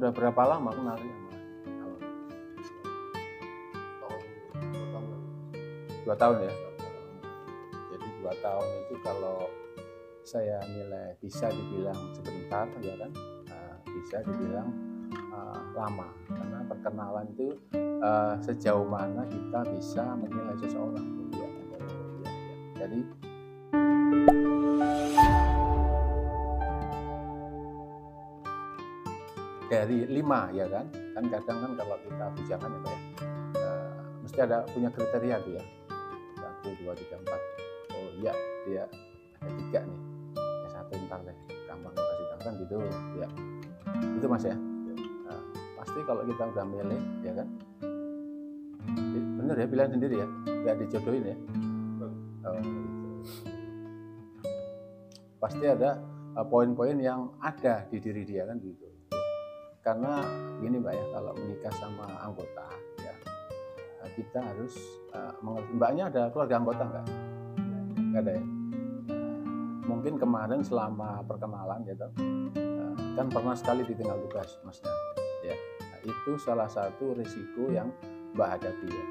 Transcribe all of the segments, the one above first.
sudah berapa lama kenal sama Alon? 2 tahun ya. Jadi 2 tahun itu kalau saya nilai bisa dibilang sebentar ya kan, bisa dibilang lama, karena perkenalan itu sejauh mana kita bisa menilai seseorang ya. Jadi dari 5 ya kan kadang kan kalau kita bujangan ya Pak ya, mesti ada punya kriteria tuh ya, 1, 2, 3, 4. Oh iya dia ada 3 nih, ya 1 ntar deh gampang kasih tahu kan gitu ya, itu Mas ya. Pasti kalau kita udah milih ya kan, bener ya, pilihan sendiri ya, nggak dijodohin ya. Pasti ada poin-poin yang ada di diri dia kan gitu. Karena gini Mbak ya, kalau menikah sama anggota ya, kita harus mengerti. Mbaknya ada keluarga anggota nggak? Nggak ada ya. Mungkin kemarin selama perkenalan gitu, kan pernah sekali ditinggal tugas Masnya ya. Itu salah satu risiko yang Mbak hadapi ya.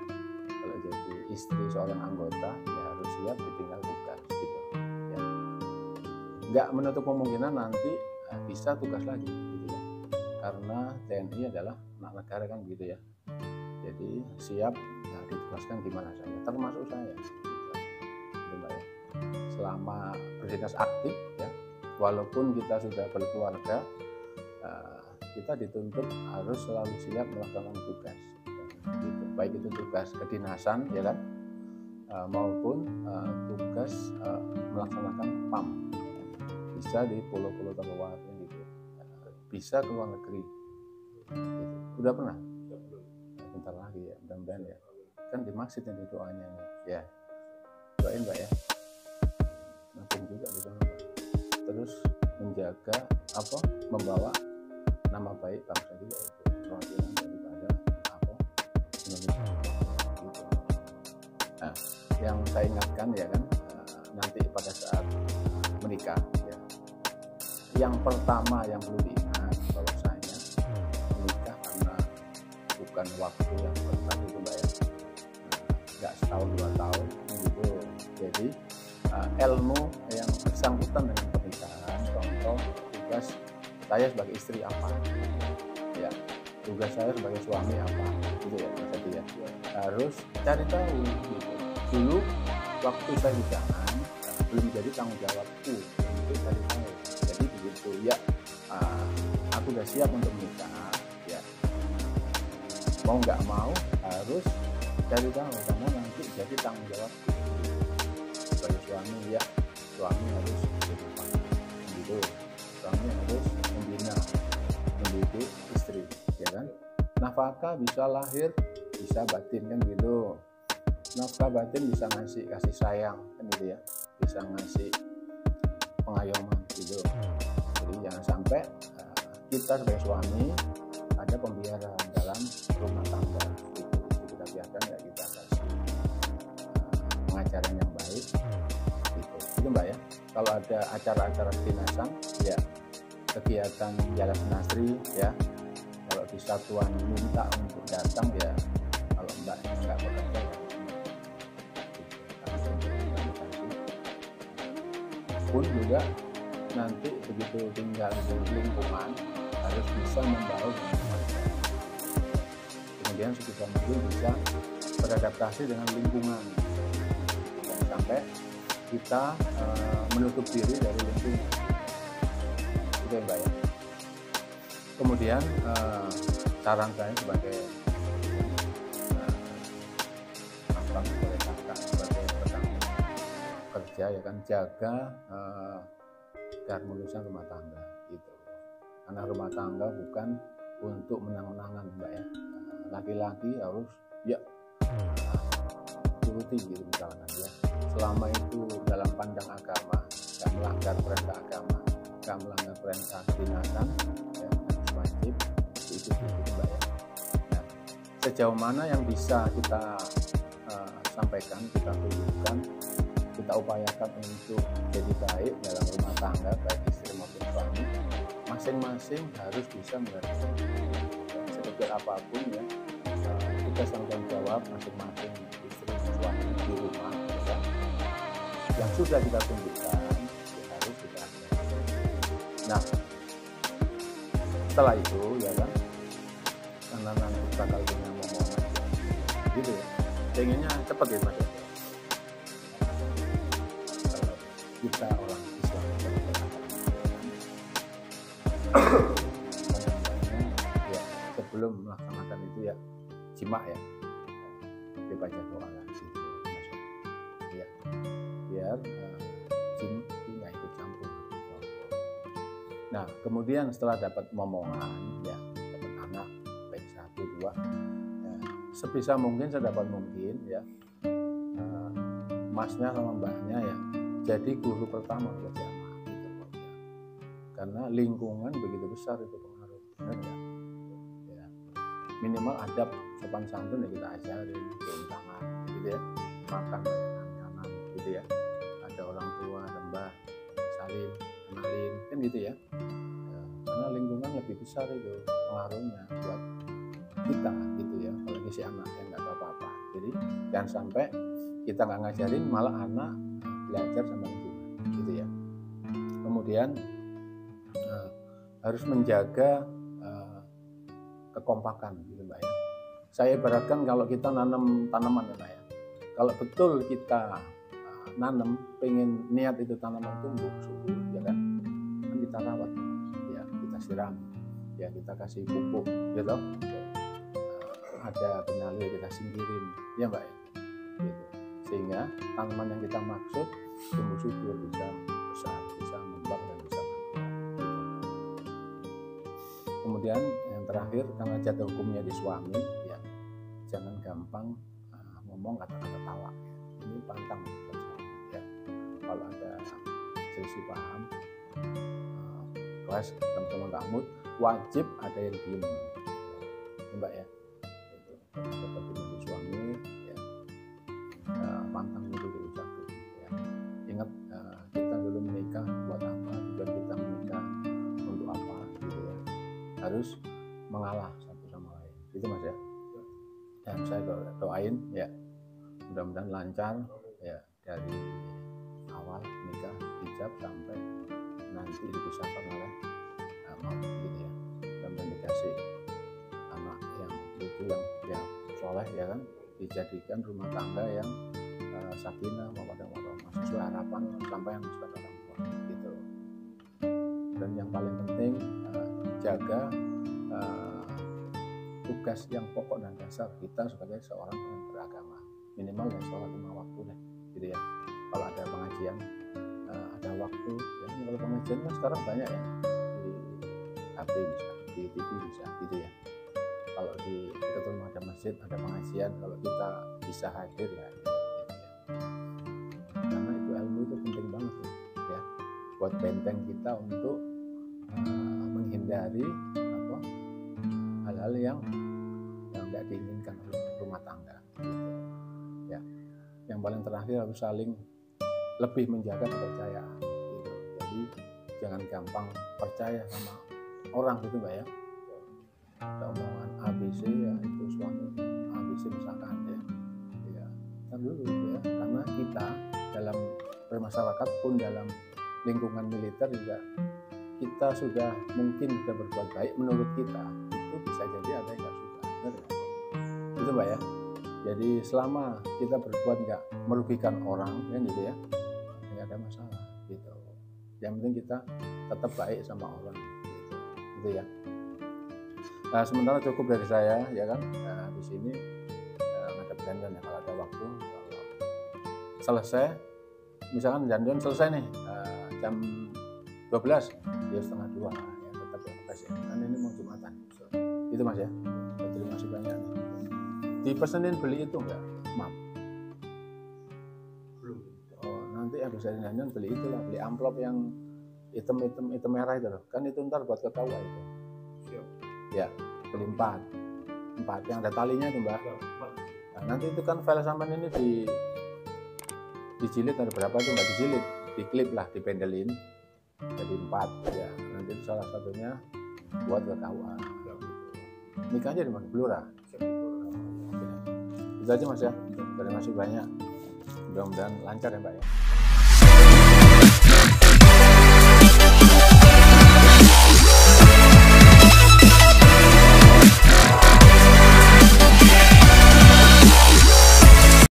Kalau jadi istri seorang anggota ya harus siap ditinggal tugas gitu ya. Nggak menutup kemungkinan nanti bisa tugas lagi gitu ya. Karena TNI adalah anak negara kan gitu ya. Jadi siap ditugaskan di mana saja, termasuk saya gitu Mbak ya. Selama berdinas aktif ya, walaupun kita sudah berkeluarga, kita dituntut harus selalu siap melaksanakan tugas gitu. Baik itu tugas kedinasan ya kan, maupun tugas melaksanakan PAM, bisa di pulau-pulau terluar gitu, bisa ke luar negeri gitu. Udah pernah? Bentar lagi ya, mudah-mudahan ya, kan di masjid ini doanya nih ya, doain Mbak ya, makin juga di sana Mbak. Terus menjaga membawa nama baik bangsa juga, itu perwakilan daripada Indonesia gitu. Nah, yang saya ingatkan ya kan, nanti pada saat menikah ya, yang pertama yang perlu diingat bahwasanya menikah karena bukan waktu yang bentar itu Mbak ya, nggak setahun 2 tahun gitu. Jadi ilmu yang bersangkutan dengan pernikahan, contoh tugas saya sebagai istri apa ya, tugas saya sebagai suami apa gitu ya, jadi ya harus cari tahu gitu. Dulu waktu saya bujangan belum jadi tanggung jawabku untuk cari tahu. Jadi begitu ya, aku udah siap untuk menikah ya, mau nggak mau harus cari tahu, karena nanti jadi tanggung jawab sebagai suami ya. Suami harus jadi gitu, suami harus membina, mendidik istri ya kan. Nafkah bisa lahir bisa batin kan gitu, nafkah batin bisa ngasih kasih sayang kan gitu ya, bisa ngasih pengayoman gitu. Jadi jangan sampai kita sebagai suami ada pembiaran dalam rumah tangga gitu. Kita biarkan ya, kita kasih pengajaran yang baik gitu. Itu Mbak ya. Kalau ada acara-acara kedinasan ya, kegiatan jalan senasri ya, kalau di satuan minta untuk datang ya, kalau Mbak nggak bekerja ya pun juga nanti begitu tinggal di lingkungan harus bisa membaur dengan masyarakat. Kemudian sebisa mungkin bisa beradaptasi dengan lingkungan, jangan sampai kita menutup diri dari lingkungan. Itu ya Mbak ya. Kemudian saran saya sebagai sebagai kakak, sebagai rekan kerja ya kan, jaga keharmonisan rumah tangga gitu. Karena rumah tangga bukan untuk menang-menangan Mbak ya. Laki-laki harus ya turuti gitu misalkan ya, selama itu dalam pandang agama, nggak melanggar perintah agama, nggak melanggar perintah kedinasan ya, wajib diikuti Mbak ya. Nah, sejauh mana yang bisa kita sampaikan, kita tunjukkan, kita upayakan untuk jadi baik dalam rumah tangga, baik istri maupun suami, masing-masing harus bisa mengerti berpikir apapun ya, tugas tanggung jawab masing-masing istri suami di rumah ya, yang sudah kita tunjukkan ya harus kita lakukan. Nah, setelah itu ya kan, karena nanti bakal punya momongan gitu ya, pengennya cepet ya Mas. Kalau kita orang Islam ya, sebelum melaksanakan itu ya jima ya, dibaca doa lah situ ya, biar jin itu nggak ikut campur. Nah, kemudian setelah dapat momongan ya, dapat anak baik 1, 2 ya, sebisa mungkin sedapat mungkin ya, masnya sama mbaknya ya jadi guru pertama buat si anak gitu ya. Karena lingkungan begitu besar itu pengaruh, benar ya? Ya, minimal adab sopan santun ya kita ajarin, cium tangan gitu ya, makan tangan kanan gitu ya, ada orang tua, mbah, salim, kenalin kan gitu ya. Karena lingkungan lebih besar itu pengaruhnya buat kita gitu ya, apalagi si anak yang nggak tahu apa-apa. Jadi jangan sampai kita nggak ngajarin malah anak belajar sama lingkungan gitu ya. Kemudian harus menjaga kekompakan gitu Mbak ya. Saya ibaratkan kalau kita nanam tanaman ya Mbak ya, kalau betul kita nanam pengen niat itu tanaman tumbuh subur ya kan kita rawat ya, kita siram ya, kita kasih pupuk gitu, ada benalu kita singkirin ya Mbak ya gitu. Sehingga tanaman yang kita maksud tumbuh subur, bisa besar, bisa mengembang dan bisa berbuah gitu. Kemudian yang terakhir, karena jatuh hukumnya di suami ya, jangan gampang ngomong kata-kata tawa ya. Ini pantang buat suami ya. Kalau ada selisih paham, kelas teman-teman kamu wajib ada yang diem ya, Mbak ya. Jatuh hukumnya di suami ya, pantang itu diucapkan ya. Ingat kita dulu menikah buat apa, tujuan kita menikah untuk apa gitu ya, harus mengalah satu sama lain itu Mas ya. Dan saya doain ya mudah-mudahan lancar ya, dari awal nikah hijab sampai nanti dipisahkan oleh maut gitu ya. Mudah-mudahan dikasih anak yang lucu, yang soleh ya kan, dijadikan rumah tangga yang sakinah mawaddah warahmah sesuai harapan sampai yang sesuai orang tua gitu. Dan yang paling penting jaga tugas yang pokok dan dasar kita sebagai seorang yang beragama, minimal ya sholat 5 waktu deh gitu ya. Kalau ada pengajian ada waktu ya, kalau pengajian kan sekarang banyak ya, di HP bisa, di TV bisa gitu ya. Kalau di dekat rumah ada masjid, ada pengajian, kalau kita bisa hadir ya gitu ya. Karena itu ilmu itu penting banget ya, buat benteng kita untuk menghindari hal-hal yang tidak diinginkan oleh rumah tangga gitu ya. Yang paling terakhir harus saling lebih menjaga kepercayaan gitu. Jadi jangan gampang percaya sama orang gitu Mbak ya. Ada omongan ABC ya, itu suami ABC misalkan ya kan dulu ya, karena kita dalam bermasyarakat pun dalam lingkungan militer juga kita sudah mungkin sudah berbuat baik menurut kita, itu bisa jadi ada yang nggak suka, benar ya? Itu Mbak ya. Jadi selama kita berbuat nggak merugikan orang kan gitu ya, nggak ada masalah gitu. Yang penting kita tetap baik sama orang gitu ya. Nah sementara cukup dari saya ya kan. Nah, di sini ngadep dandan ya, kalau ada waktu, kalau selesai misalkan dandan selesai nih jam 12 ya setengah 2 ya, tetap ya kasih kan ini mau Jumatan itu Mas ya. Terima kasih banyak nih. Dipesenin beli itu enggak Mam? Belum. Oh nanti habis dari dandan beli itulah, beli amplop yang hitam merah itu loh, kan itu ntar buat ketawa itu. Siap. Ya beli 4 yang ada talinya itu Mbak. Nah, nanti itu kan file sampan ini dijilid ada berapa itu Mbak, dijilid, diklip lah, dipendelin jadi 4 ya. Nanti itu salah satunya buat ke KUA gitu. Nikahnya di mana? Blora. Itu aja Mas ya. Terima kasih banyak. Mudah-mudahan lancar ya Mbak ya.